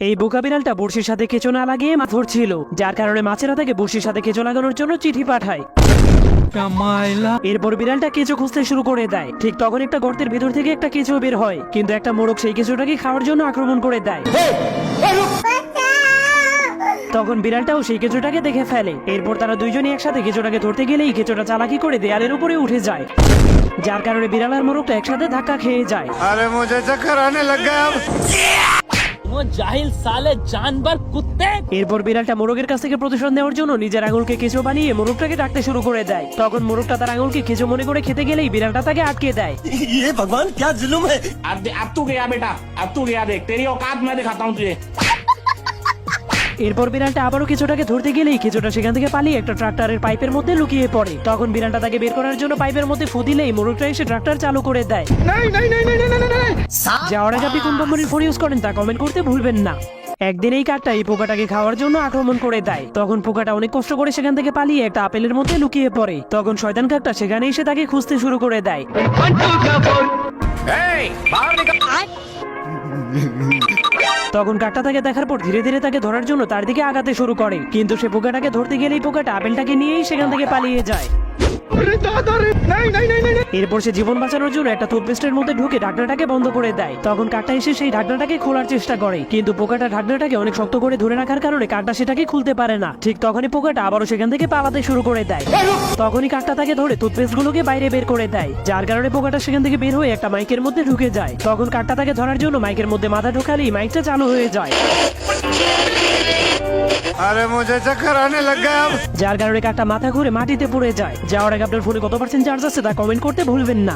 এই বোকা বিড়ালটা বড়শির সাথে কেঁচো না লাগিয়ে মাছ ধরছিল, যার কারণে মাছেরা তাকে বড়শির সাথে কেঁচো লাগানোর জন্য চিঠি পাঠায়। এরপর বিড়ালটা কেঁচো খুঁজতে শুরু করে দেয়। ঠিক তখন একটা গর্তের ভেতর থেকে একটা কেঁচো বের হয়, কিন্তু একটা মোরগ সেই কেঁচোটাকে খাওয়ার জন্য আক্রমণ করে দেয়। তখন বিড়ালটাও সেই কেঁচোটাকে দেখে ফেলে। এরপর তারা দুইজনই একসাথে কেঁচোটাকে ধরতে গেলেই কেঁচোটা চালাকি করে দেয়ালের উপরে উঠে যায়, যার কারণে বিড়াল আর মোরগটা একসাথে ধাক্কা খেয়ে যায়। अरे मुझे चक्कर आने लग गया अब। জাহিল সালে জানবার কুত্তে। এরপর বিড়ালটা মোরগের কাছ থেকে প্রতিশোধ নেওয়ার জন্য নিজের আঙুলকে কেঁচো বানিয়ে মোরগটাকে ডাকতে শুরু করে দেয়। তখন মোরগটা তার আঙুলকে কেঁচো মনে করে খেতে গেলেই বিড়ালটা তাকে আটকে দেয়। ये भगवान क्या जुल्म है। अब तू गया बेटा, अब तू गया, देख तेरी औकात मैं दिखाता हूँ तुझे। এরপর বিড়ালটা আবারও কেঁচোটাকে ধরতে গেলেই কেঁচোটা সেখান থেকে পালিয়ে একটা ট্রাক্টরের পাইপের মধ্যে লুকিয়ে পড়ে। তখন বিড়ালটা তাকে বের করার জন্য পাইপের মধ্যে ফু দিলেই মোরগটা এসে ট্রাক্টর চালু করে দেয়। যাওয়ার আগে আপনি কোন কোম্পানির ফোন ইউজ করেন তা কমেন্ট করতে ভুলবেন না। একদিন এই কাকটা এই পোকাটাকে খাওয়ার জন্য আক্রমণ করে দেয়। তখন পোকাটা অনেক কষ্ট করে সেখান থেকে পালিয়ে একটা আপেলের মধ্যে লুকিয়ে পড়ে। তখন শয়তান কাকটা সেখানে এসে তাকে খুঁজতে শুরু করে দেয়। তখন কাকটা তাকে দেখার পর ধীরে ধীরে তাকে ধরার জন্য তার দিকে আগাতে শুরু করে, কিন্তু সে পোকাটাকে ধরতে গেলেই পোকাটা আপেলটাকে নিয়েই সেখান থেকে পালিয়ে যায়। এরপর সে জীবন বাঁচানোর জন্য একটা টুথপেস্টের মধ্যে ঢুকে ঢাকনাটাকে বন্ধ করে দেয়। তখন কাকটা এসে সেই ঢাকনাটাকে খোলার চেষ্টা করে, কিন্তু পোকাটা ঢাকনাটাকে অনেক শক্ত করে ধরে রাখার কারণে কাকটা সেটাকে খুলতে পারে না। ঠিক তখনই পোকাটা আবারও সেখান থেকে পালাতে শুরু করে দেয়। তখনই কাকটা তাকে ধরে টুথপেস্ট গুলোকে বাইরে বের করে দেয়, যার কারণে পোকাটা সেখান থেকে বের হয়ে একটা মাইকের মধ্যে ঢুকে যায়। তখন কাকটা তাকে ধরার জন্য মাইকের মধ্যে মাথা ঢোকালেই মাইকটা চালু হয়ে যায়, अरे मुझे चक्कर आने लग गया अब। যার কারণে কাকটা মাথা ঘুরে মাটিতে পড়ে যায়। যাওয়ার আগে আপনার ফোনে কত % চার্জ আছে তা কমেন্ট করতে ভুলবেন না।